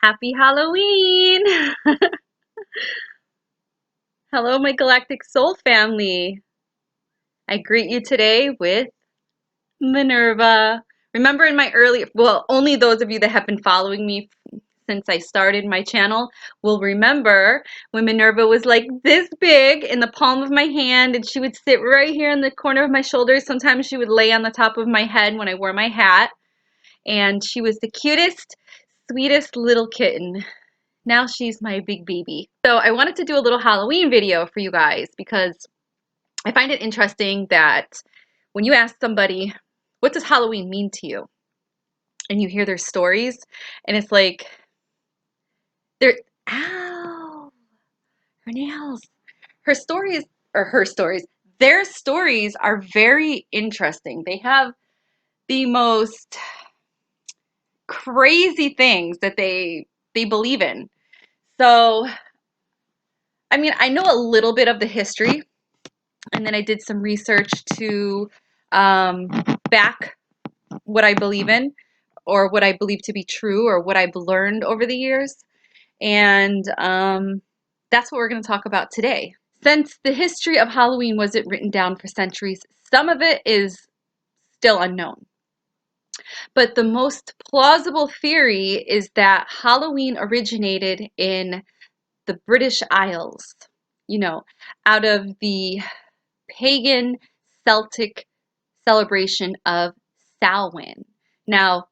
Happy Halloween! Hello, my galactic soul family. I greet you today with Minerva. Remember in my well, only those of you that have been following me since I started my channel will remember when Minerva was like this big in the palm of my hand, and she would sit right here in the corner of my shoulders. Sometimes she would lay on the top of my head when I wore my hat, and she was the cutest, sweetest little kitten. Now she's my big baby. So I wanted to do a little Halloween video for you guys because I find it interesting that when you ask somebody, what does Halloween mean to you? And you hear their stories, and it's like, they're, ow, her nails. Her stories, their stories are very interesting. They have the most crazy things that they believe in. So, I mean, I know a little bit of the history, and then I did some research to back what I believe in, or what I believe to be true, or what I've learned over the years. And that's what we're going to talk about today. Since the history of Halloween wasn't written down for centuries, some of it is still unknown. But the most plausible theory is that Halloween originated in the British Isles, you know, out of the pagan Celtic celebration of Samhain. Now,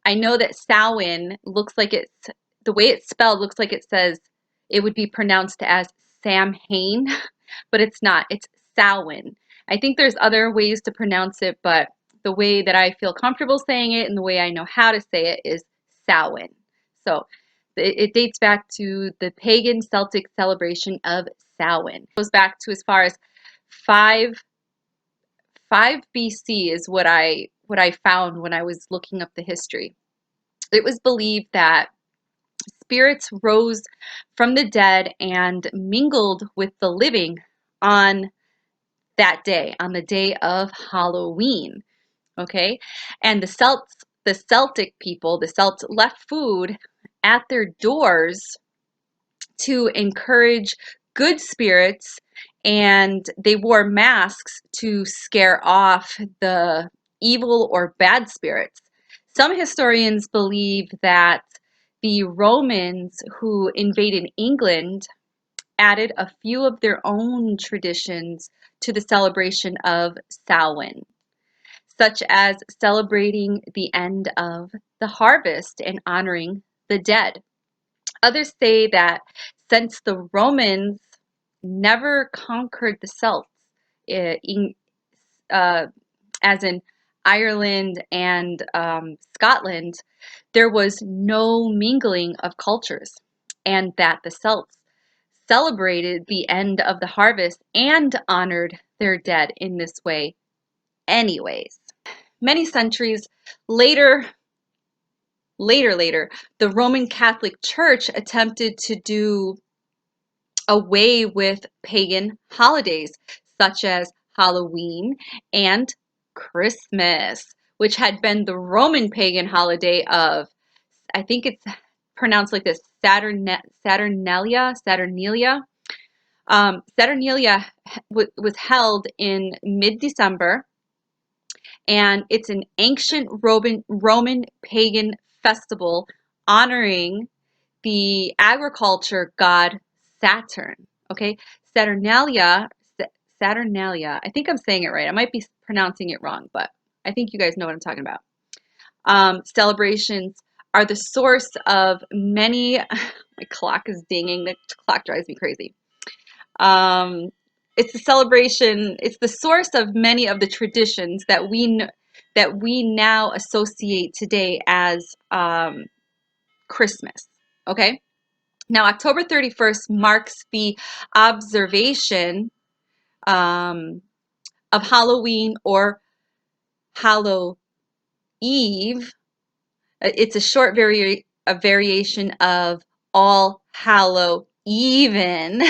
I know that Samhain looks like the way it's spelled looks like it says it would be pronounced as Samhain, but it's not. It's Samhain. I think there's other ways to pronounce it, but the way that I feel comfortable saying it and the way I know how to say it is Samhain. So it dates back to the pagan Celtic celebration of Samhain. It goes back to as far as 5 BC is what I found when I was looking up the history. It was believed that spirits rose from the dead and mingled with the living on that day, on the day of Halloween. Okay? And the Celtic people, the Celts left food at their doors to encourage good spirits, and they wore masks to scare off the evil or bad spirits. Some historians believe that the Romans who invaded England added a few of their own traditions to the celebration of Samhain, such as celebrating the end of the harvest and honoring the dead. Others say that since the Romans never conquered the Celts, uh, as in Ireland and Scotland, there was no mingling of cultures, and that the Celts celebrated the end of the harvest and honored their dead in this way anyways. Many centuries later, the Roman Catholic Church attempted to do away with pagan holidays such as Halloween and Christmas, which had been the Roman pagan holiday of, I think it's pronounced like this, Saturnalia. Saturnalia was held in mid-December, and it's an ancient Roman pagan festival honoring the agriculture god Saturn. Okay, Saturnalia, Saturnalia. I think I'm saying it right. I might be pronouncing it wrong, but I think you guys know what I'm talking about. Celebrations are the source of many. My clock is dinging. The clock drives me crazy. It's the celebration. It's the source of many of the traditions that we now associate today as Christmas. Okay. Now, October 31st marks the observation of Halloween, or Hallow Eve. It's a short variation of All Hallow Even,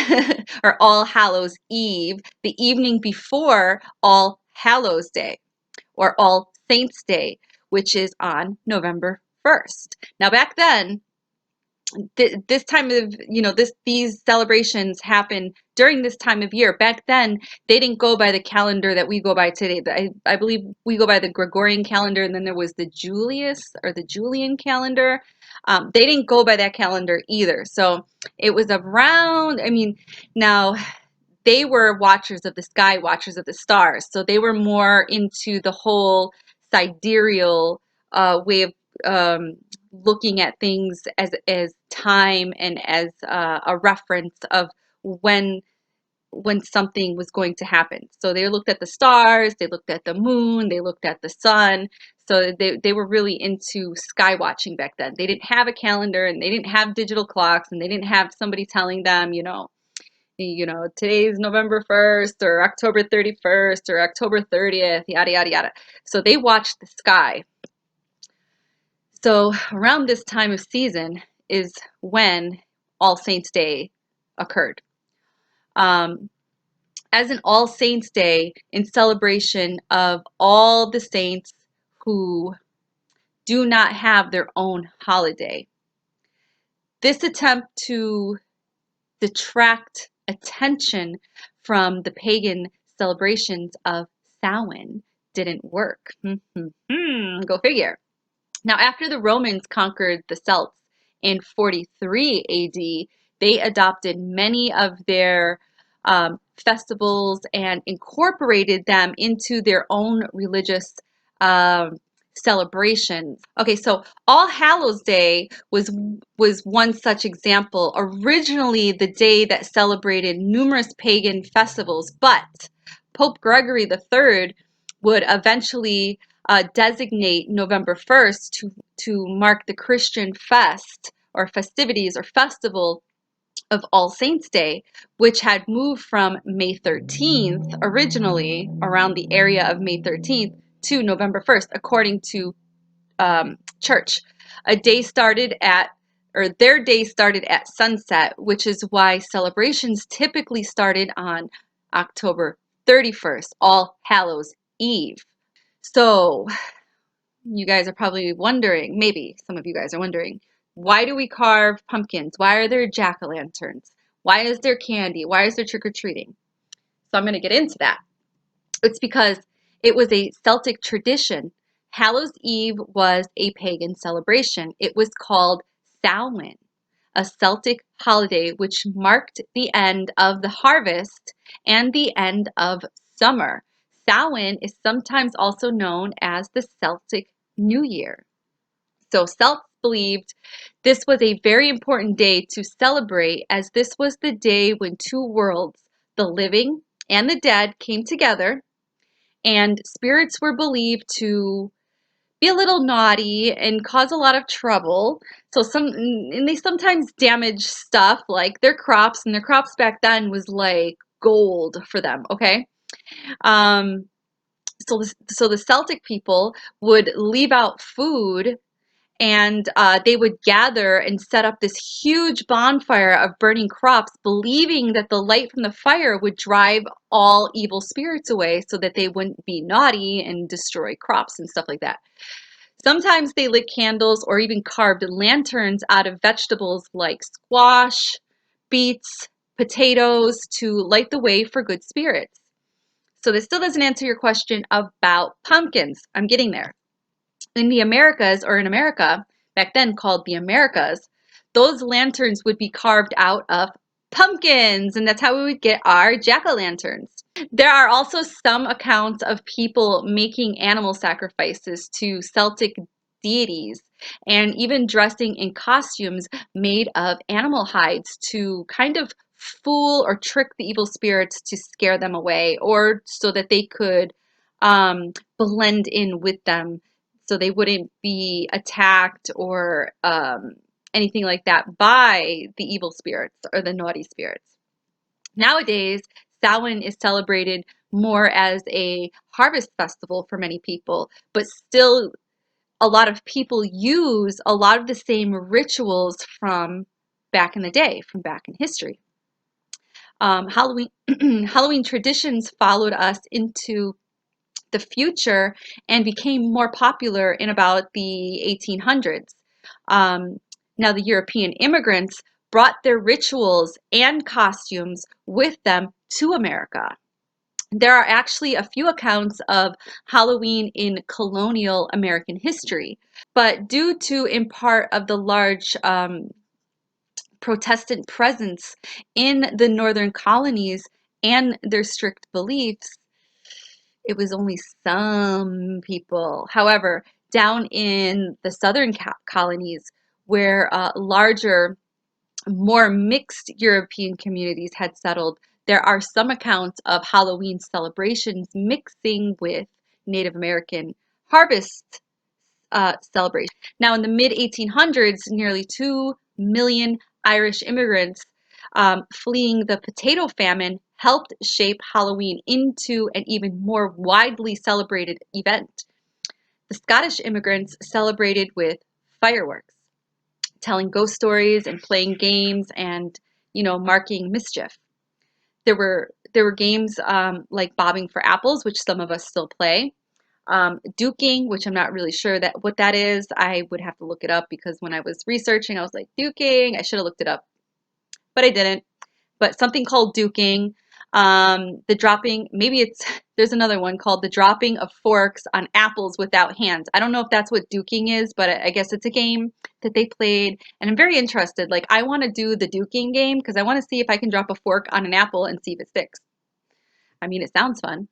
or All Hallows Eve, the evening before All Hallows Day, or All Saints Day, which is on November 1st. Now, back then, this time of, these celebrations happen during this time of year. Back then, they didn't go by the calendar that we go by today. I believe we go by the Gregorian calendar, and then there was the Julius or the Julian calendar. They didn't go by that calendar either. So it was around, now they were watchers of the sky, watchers of the stars. So they were more into the whole sidereal way of looking at things as time and as a reference of when something was going to happen. So they looked at the stars, they looked at the moon, they looked at the sun. So they were really into sky watching back then. They didn't have a calendar, and they didn't have digital clocks, and they didn't have somebody telling them, today's November 1st or October 31st or October 30th, yada, yada, yada. So they watched the sky. So around this time of season is when All Saints Day occurred. As an All Saints Day, in celebration of all the saints who do not have their own holiday. This attempt to detract attention from the pagan celebrations of Samhain didn't work. Go figure. Now, after the Romans conquered the Celts in 43 AD, they adopted many of their festivals and incorporated them into their own religious celebrations. Okay, so All Hallows Day was one such example. Originally, the day that celebrated numerous pagan festivals, but Pope Gregory III would eventually designate November 1st to mark the Christian fest or festivities or festival of All Saints Day, which had moved from May 13th originally, around the area of May 13th, to November 1st, according to church. Their day started at sunset, which is why celebrations typically started on October 31st, All Hallows Eve. So you guys are probably wondering, maybe some of you guys are wondering, why do we carve pumpkins? Why are there jack-o'-lanterns? Why is there candy? Why is there trick-or-treating? So I'm going to get into that. It's because it was a Celtic tradition. Hallows Eve was a pagan celebration. It was called Samhain, a Celtic holiday which marked the end of the harvest and the end of summer. Samhain is sometimes also known as the Celtic New Year. So Celts believed this was a very important day to celebrate, as this was the day when two worlds, the living and the dead, came together, and spirits were believed to be a little naughty and cause a lot of trouble. And they sometimes damage stuff like their crops, and their crops back then was like gold for them, okay? So the Celtic people would leave out food, and they would gather and set up this huge bonfire of burning crops, believing that the light from the fire would drive all evil spirits away so that they wouldn't be naughty and destroy crops and stuff like that. Sometimes they lit candles or even carved lanterns out of vegetables like squash, beets, potatoes to light the way for good spirits. So this still doesn't answer your question about pumpkins. I'm getting there. In the Americas, or in America, back then called the Americas, those lanterns would be carved out of pumpkins, and that's how we would get our jack-o'-lanterns. There are also some accounts of people making animal sacrifices to Celtic deities, and even dressing in costumes made of animal hides to kind of fool or trick the evil spirits to scare them away, or so that they could blend in with them, so they wouldn't be attacked or anything like that by the evil spirits or the naughty spirits. Nowadays, Samhain is celebrated more as a harvest festival for many people, but still a lot of people use a lot of the same rituals from back in the day, from back in history. Halloween, Halloween traditions followed us into the future and became more popular in about the 1800s. Now, the European immigrants brought their rituals and costumes with them to America. There are actually a few accounts of Halloween in colonial American history, but due to, in part, of the large Protestant presence in the northern colonies and their strict beliefs, it was only some people. However, down in the southern colonies, where larger, more mixed European communities had settled, there are some accounts of Halloween celebrations mixing with Native American harvest celebration. Now, in the mid 1800s, nearly 2 million Irish immigrants fleeing the potato famine helped shape Halloween into an even more widely celebrated event. The Scottish immigrants celebrated with fireworks, telling ghost stories and playing games and, marking mischief. There were games like bobbing for apples, which some of us still play. Duking, which I'm not really sure what that is. I would have to look it up because when I was researching, I was like, duking, I should have looked it up, but I didn't. But something called duking, the dropping, there's another one called the dropping of forks on apples without hands. I don't know if that's what duking is, but I guess it's a game that they played, and I'm very interested. Like, I want to do the duking game because I want to see if I can drop a fork on an apple and see if it sticks. I mean, it sounds fun.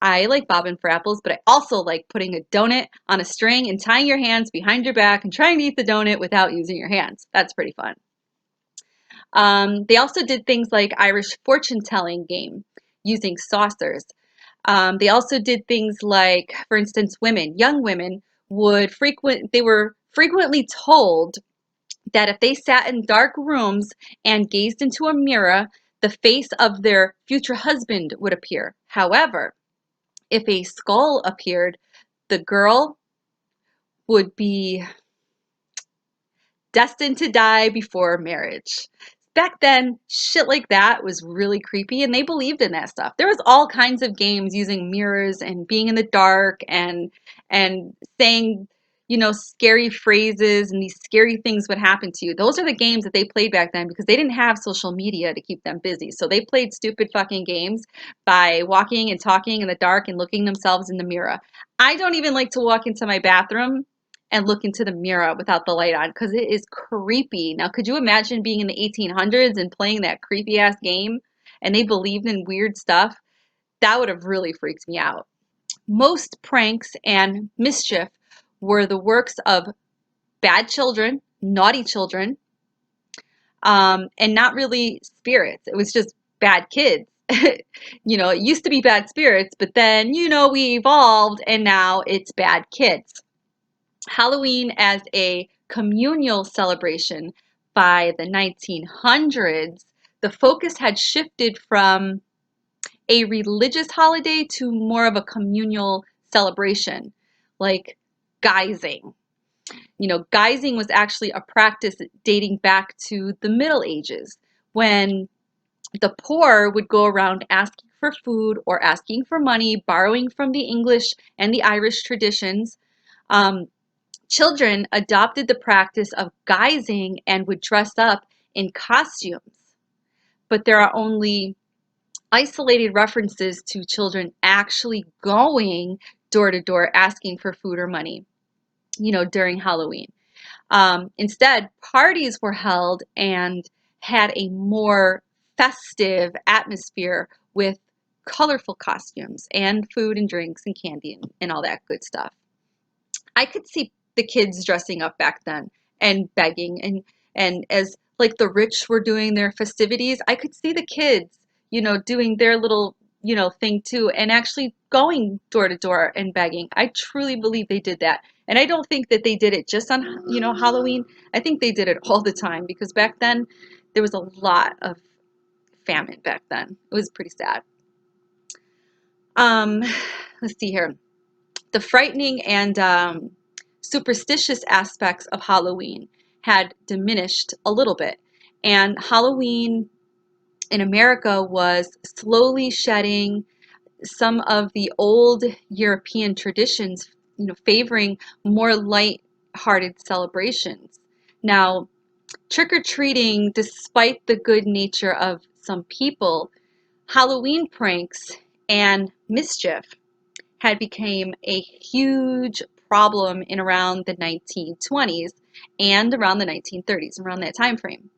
I like bobbing for apples, but I also like putting a donut on a string and tying your hands behind your back and trying to eat the donut without using your hands. That's pretty fun. They also did things like Irish fortune telling game using saucers. They also did things like, for instance, young women they were frequently told that if they sat in dark rooms and gazed into a mirror, the face of their future husband would appear. However, if a skull appeared, the girl would be destined to die before marriage. Back then, shit like that was really creepy, and they believed in that stuff. There was all kinds of games using mirrors and being in the dark and saying, scary phrases, and these scary things would happen to you. Those are the games that they played back then because they didn't have social media to keep them busy. So they played stupid fucking games by walking and talking in the dark and looking themselves in the mirror. I don't even like to walk into my bathroom and look into the mirror without the light on because it is creepy. Now, could you imagine being in the 1800s and playing that creepy ass game and they believed in weird stuff? That would have really freaked me out. Most pranks and mischief were the works of bad children, naughty children, and not really spirits. It was just bad kids. It used to be bad spirits, but then, we evolved and now it's bad kids. Halloween as a communal celebration by the 1900s, the focus had shifted from a religious holiday to more of a communal celebration, like guising. Guising was actually a practice dating back to the Middle Ages when the poor would go around asking for food or asking for money, borrowing from the English and the Irish traditions. Children adopted the practice of guising and would dress up in costumes, but there are only isolated references to children actually going door to door asking for food or money, during Halloween. Instead, parties were held and had a more festive atmosphere with colorful costumes and food and drinks and candy and all that good stuff. I could see the kids dressing up back then and begging and as like the rich were doing their festivities, I could see the kids, doing their little, thing too and actually going door to door and begging. I truly believe they did that. And I don't think that they did it just on, Halloween. I think they did it all the time because back then there was a lot of famine back then. It was pretty sad. Let's see here. The frightening and superstitious aspects of Halloween had diminished a little bit, and Halloween in America was slowly shedding some of the old European traditions, favoring more light-hearted celebrations. Now, trick-or-treating, despite the good nature of some people, Halloween pranks and mischief had become a huge problem in around the 1920s and around the 1930s, around that time frame.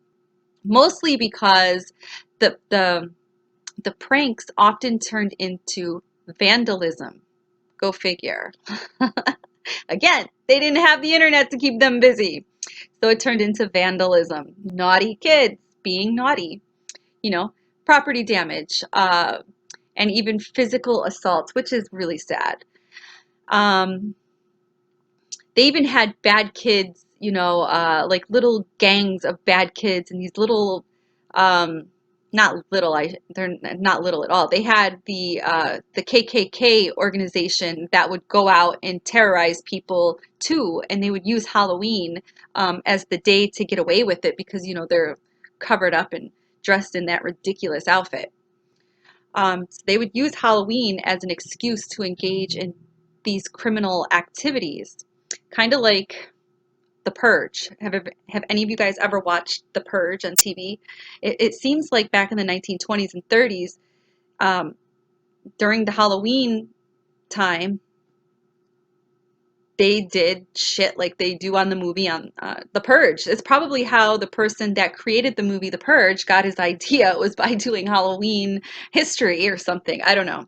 Mostly because the pranks often turned into vandalism. Go figure. Again, they didn't have the internet to keep them busy. So it turned into vandalism. Naughty kids being naughty. You know, property damage, and even physical assaults, which is really sad. They even had bad kids, you know, like little gangs of bad kids, and these little, not little, they're not little at all. They had the KKK organization that would go out and terrorize people too, and they would use Halloween as the day to get away with it because, you know, they're covered up and dressed in that ridiculous outfit. So they would use Halloween as an excuse to engage in these criminal activities, kind of like The Purge. Have any of you guys ever watched The Purge on TV? It seems like back in the 1920s and 30s, during the Halloween time, they did shit like they do on the movie on The Purge. It's probably how the person that created the movie The Purge got his idea, was by doing Halloween history or something. I don't know.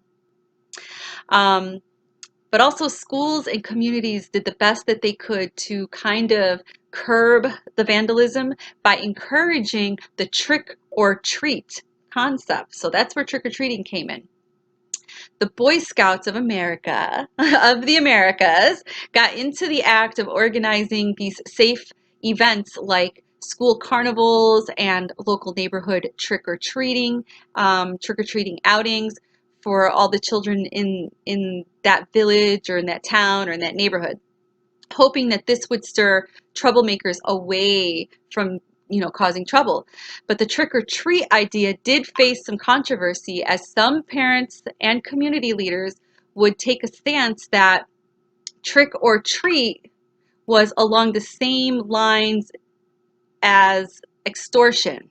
But also schools and communities did the best that they could to kind of curb the vandalism by encouraging the trick or treat concept. So that's where trick-or-treating came in. The Boy Scouts of America, of the Americas, got into the act of organizing these safe events like school carnivals and local neighborhood trick-or-treating outings for all the children in that village or in that town or in that neighborhood, hoping that this would stir troublemakers away from, you know, causing trouble. But the trick-or-treat idea did face some controversy, as some parents and community leaders would take a stance that trick-or-treat was along the same lines as extortion.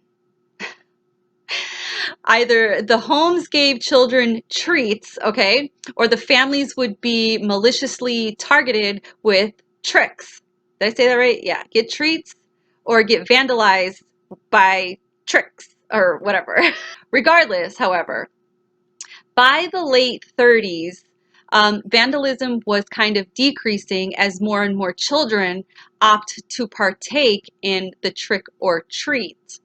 Either the homes gave children treats, okay, or the families would be maliciously targeted with tricks. Did I say that right? Yeah, get treats or get vandalized by tricks or whatever. Regardless, however, by the late 30s, vandalism was kind of decreasing as more and more children opt to partake in the trick or treat.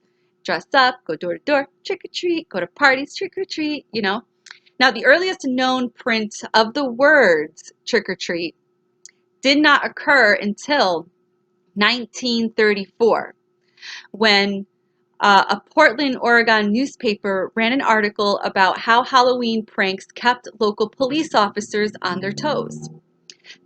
Dress up, go door to door, trick or treat, go to parties, trick or treat, you know. Now, the earliest known print of the words trick or treat did not occur until 1934, when a Portland, Oregon newspaper ran an article about how Halloween pranks kept local police officers on their toes.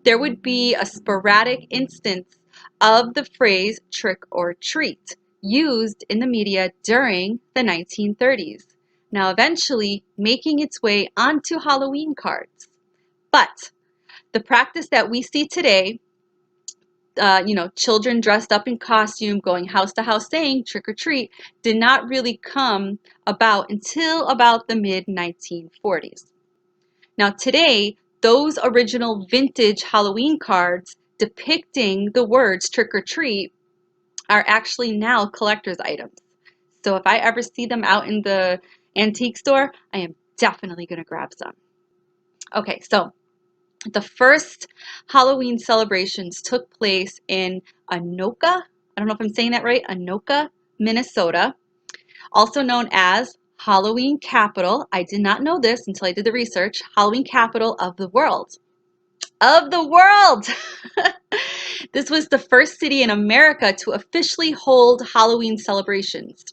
There would be a sporadic instance of the phrase trick or treat used in the media during the 1930s, now eventually making its way onto Halloween cards. But the practice that we see today, you know, children dressed up in costume going house to house saying trick or treat, did not really come about until about the mid 1940s. Now today, those original vintage Halloween cards depicting the words trick or treat are actually now collector's items. So if I ever see them out in the antique store, I am definitely going to grab some. Okay, so the first Halloween celebrations took place in Anoka. I don't know if I'm saying that right. Anoka, Minnesota, also known as Halloween capital. I did not know this until I did the research. Halloween capital of the world. Of the world! This was the first city in America to officially hold Halloween celebrations,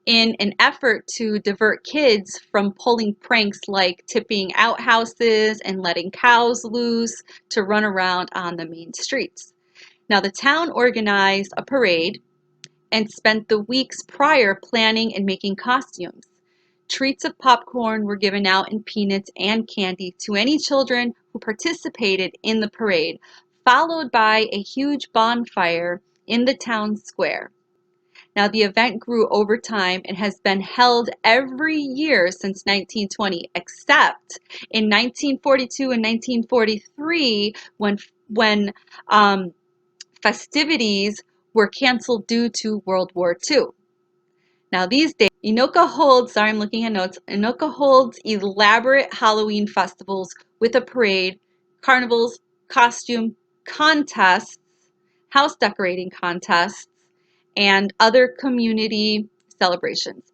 in an effort to divert kids from pulling pranks like tipping outhouses and letting cows loose to run around on the main streets. Now, the town organized a parade and spent the weeks prior planning and making costumes. Treats of popcorn were given out and peanuts and candy to any children who participated in the parade, followed by a huge bonfire in the town square. Now, the event grew over time and has been held every year since 1920, except in 1942 and 1943 when festivities were canceled due to World War II. Now, these days, Anoka holds, sorry, I'm looking at notes, Anoka holds elaborate Halloween festivals with a parade, carnivals, costume contests, house decorating contests, and other community celebrations,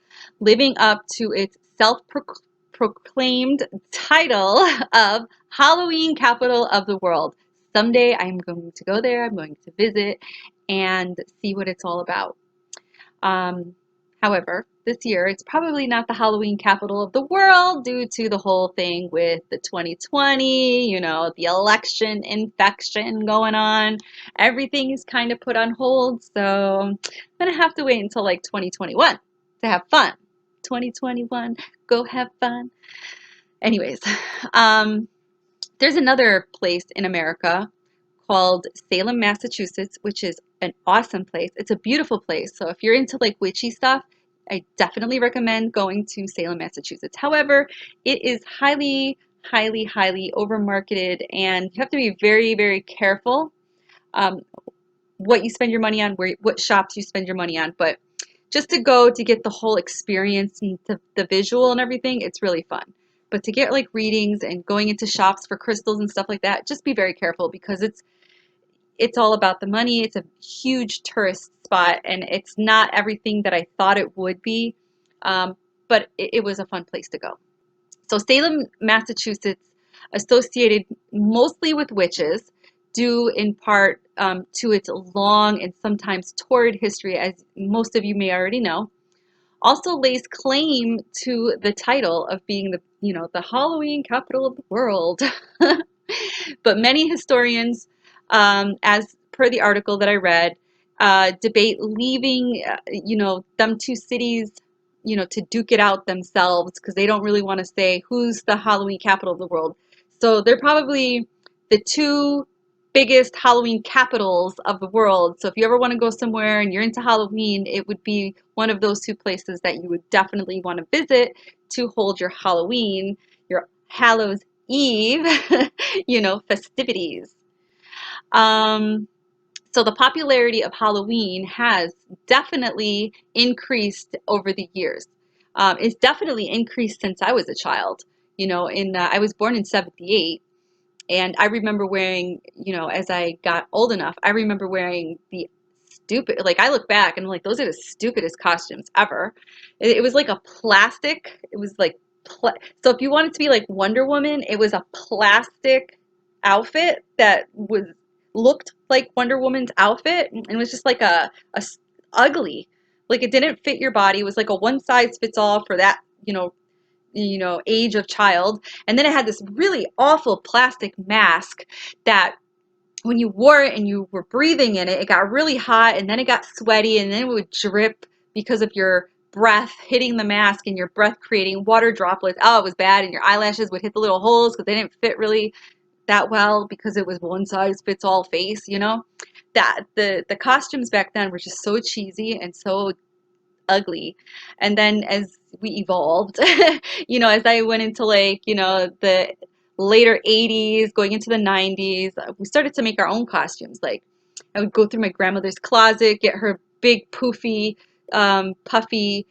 living up to its self-proclaimed title of Halloween capital of the world. Someday I'm going to go there, I'm going to visit and see what it's all about. However, this year it's probably not the Halloween capital of the world due to the whole thing with the 2020, the election infection going on. Everything is kind of put on hold, so I'm gonna have to wait until like 2021 to have fun. 2021, go have fun. Anyways, there's another place in America called Salem, Massachusetts, which is an awesome place. It's a beautiful place. So if you're into like witchy stuff, I definitely recommend going to Salem, Massachusetts. However, it is highly, highly, highly overmarketed, and you have to be very, very careful what you spend your money on, what shops you spend your money on. But just to go to get the whole experience and the visual and everything, it's really fun. But to get like readings and going into shops for crystals and stuff like that, just be very careful because it's all about the money. It's a huge tourist spot, and it's not everything that I thought it would be, but it was a fun place to go. So Salem, Massachusetts, associated mostly with witches, due in part to its long and sometimes torrid history, as most of you may already know, also lays claim to the title of being the Halloween capital of the world. But many historians, as per the article that I read, debate leaving, them two cities, to duke it out themselves because they don't really want to say who's the Halloween capital of the world. So they're probably the two biggest Halloween capitals of the world. So if you ever want to go somewhere and you're into Halloween, it would be one of those two places that you would definitely want to visit to hold your Halloween, your Hallows Eve, festivities. So the popularity of Halloween has definitely increased over the years. It's definitely increased since I was a child. I was born in '78, and I remember wearing, as I got old enough, I remember wearing the stupid, like I look back and I'm like, those are the stupidest costumes ever. It was like a plastic, it was like, so if you wanted to be like Wonder Woman, it was a plastic outfit that looked like Wonder Woman's outfit, and it was just like a ugly, like it didn't fit your body. It was like a one size fits all for that, age of child. And then it had this really awful plastic mask that when you wore it and you were breathing in it, it got really hot, and then it got sweaty, and then it would drip because of your breath hitting the mask and your breath creating water droplets. Oh, it was bad. And your eyelashes would hit the little holes because they didn't fit really that well because it was one size fits all face, that the costumes back then were just so cheesy and so ugly. And then as we evolved, as I went into like, the later 80s, going into the 90s, we started to make our own costumes. Like I would go through my grandmother's closet, get her big poofy, puffy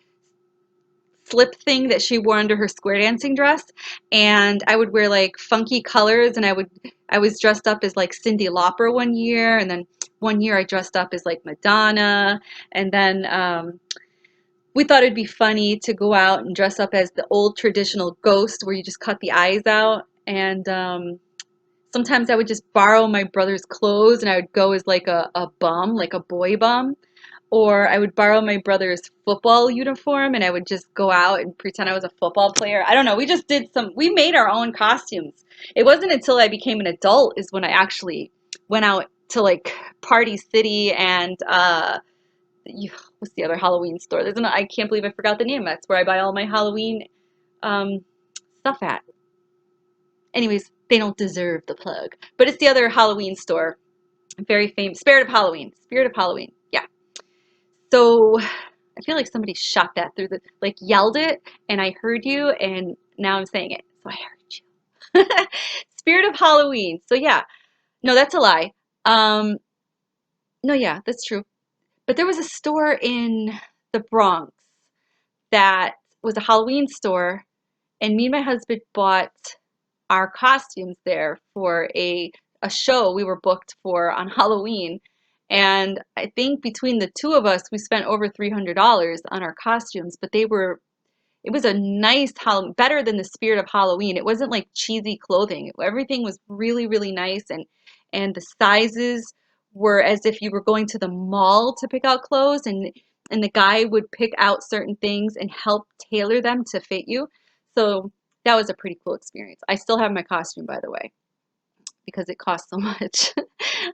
slip thing that she wore under her square dancing dress, and I would wear like funky colors, and I was dressed up as like Cyndi Lauper one year, and then one year I dressed up as like Madonna, and then we thought it'd be funny to go out and dress up as the old traditional ghost where you just cut the eyes out. And sometimes I would just borrow my brother's clothes and I would go as like a bum, like a boy bum. Or I would borrow my brother's football uniform and I would just go out and pretend I was a football player. I don't know. We made our own costumes. It wasn't until I became an adult is when I actually went out to like Party City and what's the other Halloween store? I can't believe I forgot the name. That's where I buy all my Halloween um, stuff at. Anyways, they don't deserve the plug. But it's the other Halloween store Very famous. Spirit of Halloween. Spirit of Halloween. Yeah. So I feel like somebody shot that through the, like yelled it, and I heard you, and now I'm saying it. So I heard you. Spirit of Halloween. So yeah. No, that's a lie. Um, no, yeah, that's true. But there was a store in the Bronx that was a Halloween store, and me and my husband bought our costumes there for a show we were booked for on Halloween. And I think between the two of us, we spent over $300 on our costumes, but it was a nice Halloween, better than the spirit of Halloween. It wasn't like cheesy clothing. Everything was really, really nice, and the sizes were as if you were going to the mall to pick out clothes, and the guy would pick out certain things and help tailor them to fit you. So that was a pretty cool experience. I still have my costume, by the way, because it costs so much.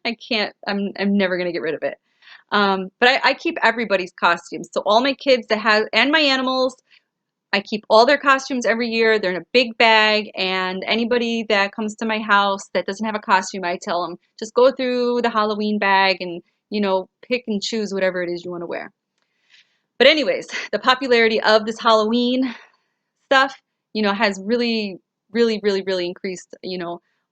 I can't, I'm never going to get rid of it. But I keep everybody's costumes. So all my kids that have, and my animals, I keep all their costumes every year. They're in a big bag, and anybody that comes to my house that doesn't have a costume, I tell them, just go through the Halloween bag and, pick and choose whatever it is you want to wear. But anyways, the popularity of this Halloween stuff, has really, really, really, really increased,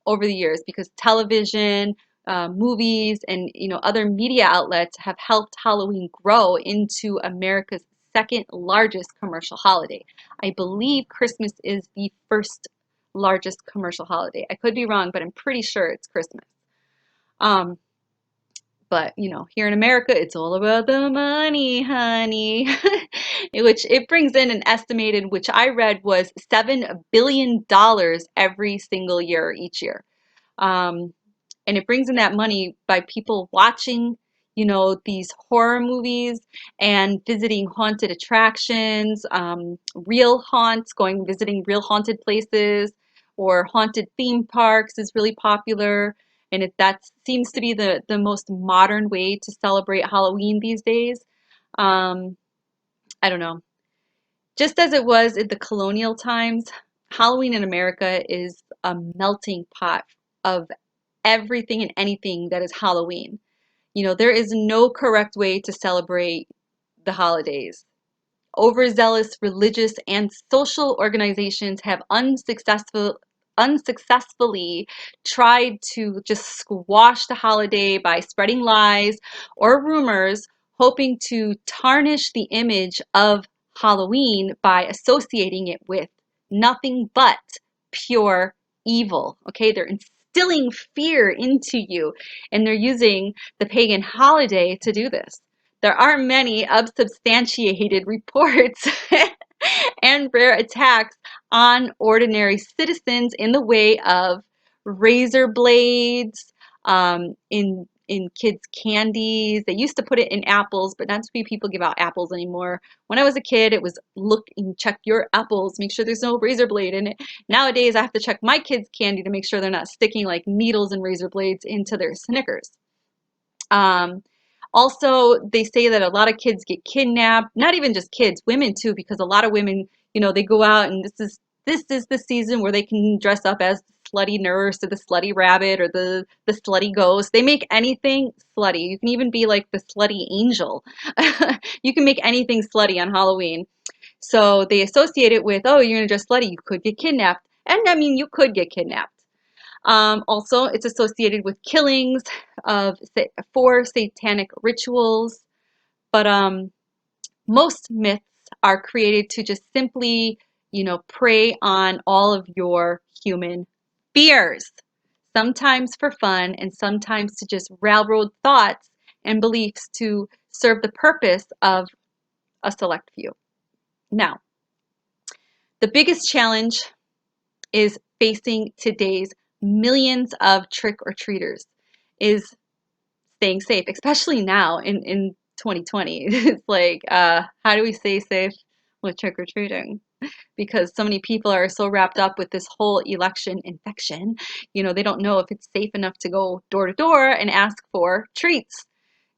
over the years, because television, movies, and, other media outlets have helped Halloween grow into America's second largest commercial holiday. I believe Christmas is the first largest commercial holiday. I could be wrong, but I'm pretty sure it's Christmas. Um, but, here in America, it's all about the money, honey. Which it brings in an estimated, which I read was $7 billion every single year, each year. Um, and it brings in that money by people watching, these horror movies and visiting haunted attractions, real haunts, visiting real haunted places, or haunted theme parks is really popular. And that seems to be the most modern way to celebrate Halloween these days. Um, I don't know. Just as it was in the colonial times, Halloween in America is a melting pot of everything and anything that is Halloween. There is no correct way to celebrate the holidays. Overzealous religious and social organizations have unsuccessfully tried to just squash the holiday by spreading lies or rumors, hoping to tarnish the image of Halloween by associating it with nothing but pure evil. Okay, they're instilling fear into you, and they're using the pagan holiday to do this. There are many unsubstantiated reports and rare attacks on ordinary citizens in the way of razor blades, in kids' candies. They used to put it in apples, but not too many people give out apples anymore. When I was a kid, it was look and check your apples, make sure there's no razor blade in it. Nowadays, I have to check my kids' candy to make sure they're not sticking like needles and razor blades into their Snickers. Um, Also, they say that a lot of kids get kidnapped, not even just kids, women too, because a lot of women, they go out, and this is the season where they can dress up as the slutty nurse or the slutty rabbit or the slutty ghost. They make anything slutty. You can even be like the slutty angel. You can make anything slutty on Halloween. So they associate it with, oh, you're gonna dress slutty, you could get kidnapped. And I mean, you could get kidnapped. Also, it's associated with killings of for satanic rituals, but most myths are created to just simply, prey on all of your human fears, sometimes for fun and sometimes to just railroad thoughts and beliefs to serve the purpose of a select few. Now, the biggest challenge is facing today's millions of trick-or-treaters is staying safe, especially now in 2020. It's like, how do we stay safe with trick-or-treating? Because so many people are so wrapped up with this whole election infection, they don't know if it's safe enough to go door to door and ask for treats.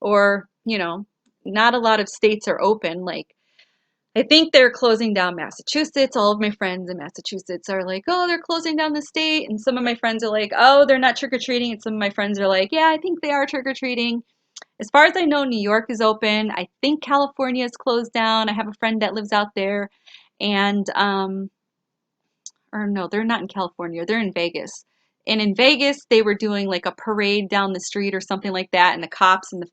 Or, not a lot of states are open. Like, I think they're closing down Massachusetts. All of my friends in Massachusetts are like, oh, they're closing down the state. And some of my friends are like, oh, they're not trick-or-treating. And some of my friends are like, yeah, I think they are trick-or-treating. As far as I know, New York is open. I think California is closed down. I have a friend that lives out there. And, or no, they're not in California. They're in Vegas. And in Vegas, they were doing like a parade down the street or something like that. And the cops and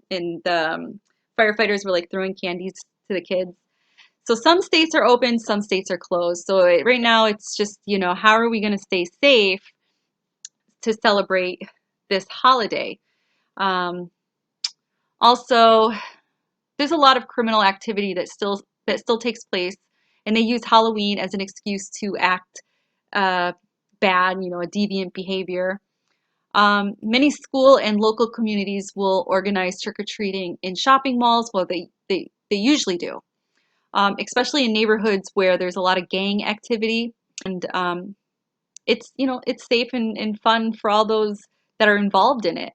the firefighters were like throwing candies to the kids. So some states are open, some states are closed. So right now it's just, you know, how are we going to stay safe to celebrate this holiday? Um, Also, there's a lot of criminal activity that still takes place, and they use Halloween as an excuse to act uh, bad, you know, a deviant behavior. Many school and local communities will organize trick-or-treating in shopping malls. Well, they usually do. Especially in neighborhoods where there's a lot of gang activity, and it's, you know, it's safe and fun for all those that are involved in it.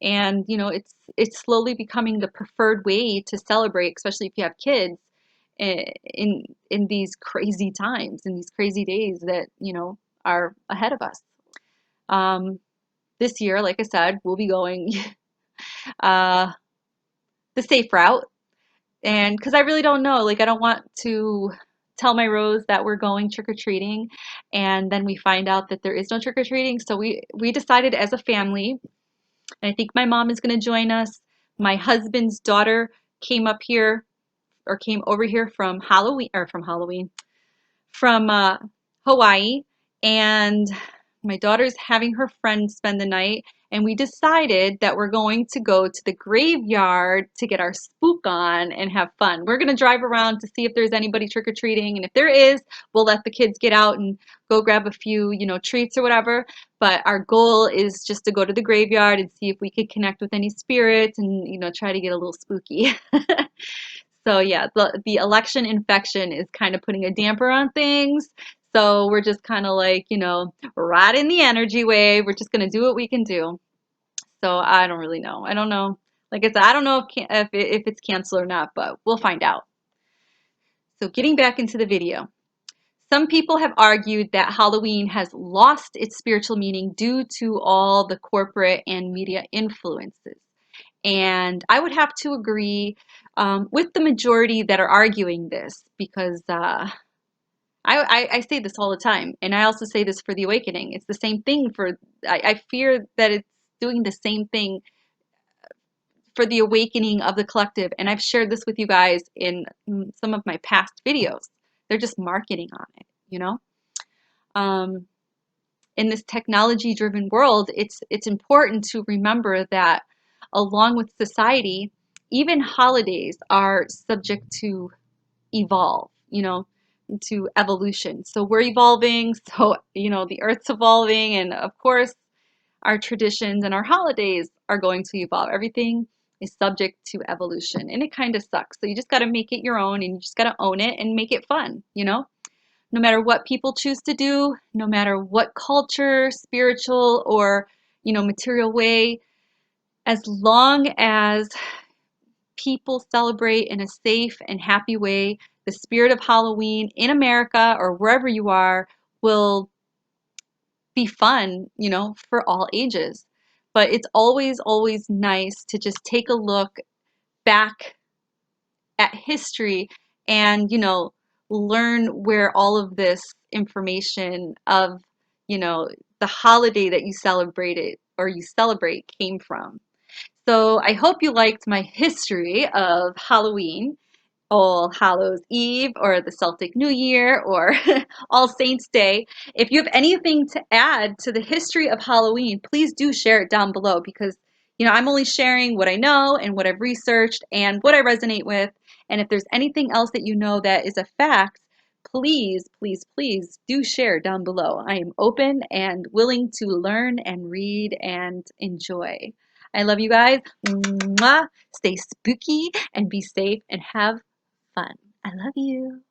And you know, it's slowly becoming the preferred way to celebrate, especially if you have kids, in these crazy times, in these crazy days that, you know, are ahead of us. um, this year, like I said, we'll be going uh, the safe route. And because I really don't know, like I don't want to tell my Rose that we're going trick-or-treating and then we find out that there is no trick-or-treating. So we decided as a family, and I think my mom is going to join us. My husband's daughter came up here, or came over here from Halloween, from Hawaii, and my daughter's having her friend spend the night, and we decided that we're going to go to the graveyard to get our spook on and have fun. We're going to drive around to see if there's anybody trick-or-treating, and if there is, we'll let the kids get out and go grab a few, you know, treats or whatever. But our goal is just to go to the graveyard and see if we could connect with any spirits and, you know, try to get a little spooky. So yeah, the election infection is kind of putting a damper on things. So we're just kind of like, you know, riding the energy wave. We're just gonna do what we can do. So I don't really know. I don't know. Like I said, I don't know if it's canceled or not, but we'll find out. So getting back into the video. Some people have argued that Halloween has lost its spiritual meaning due to all the corporate and media influences. And I would have to agree with the majority that are arguing this, because I say this all the time, and I also say this for the awakening. It's the same thing I fear that it's doing the same thing for the awakening of the collective. And I've shared this with you guys in some of my past videos. They're just marketing on it, you know? Um, in this technology-driven world, it's important to remember that along with society, even holidays are subject to evolve, you know, to evolution. So we're evolving, so, you know, the earth's evolving, and of course, our traditions and our holidays are going to evolve. Everything is subject to evolution, and it kind of sucks. So you just got to make it your own, and you just got to own it and make it fun, you know? No matter what people choose to do, no matter what culture, spiritual, or, you know, material way, as long as people celebrate in a safe and happy way, the spirit of Halloween in America or wherever you are will be fun, you know, for all ages. But it's always, always nice to just take a look back at history and, you know, learn where all of this information of, you know, the holiday that you celebrated or you celebrate came from. So I hope you liked my history of Halloween, All Hallows Eve, or the Celtic New Year, or All Saints Day. If you have anything to add to the history of Halloween, please do share it down below, because, you know, I'm only sharing what I know and what I've researched and what I resonate with. And if there's anything else that you know that is a fact, please, please, please do share down below. I am open and willing to learn and read and enjoy. I love you guys. Mwah. Stay spooky and be safe and have fun. I love you.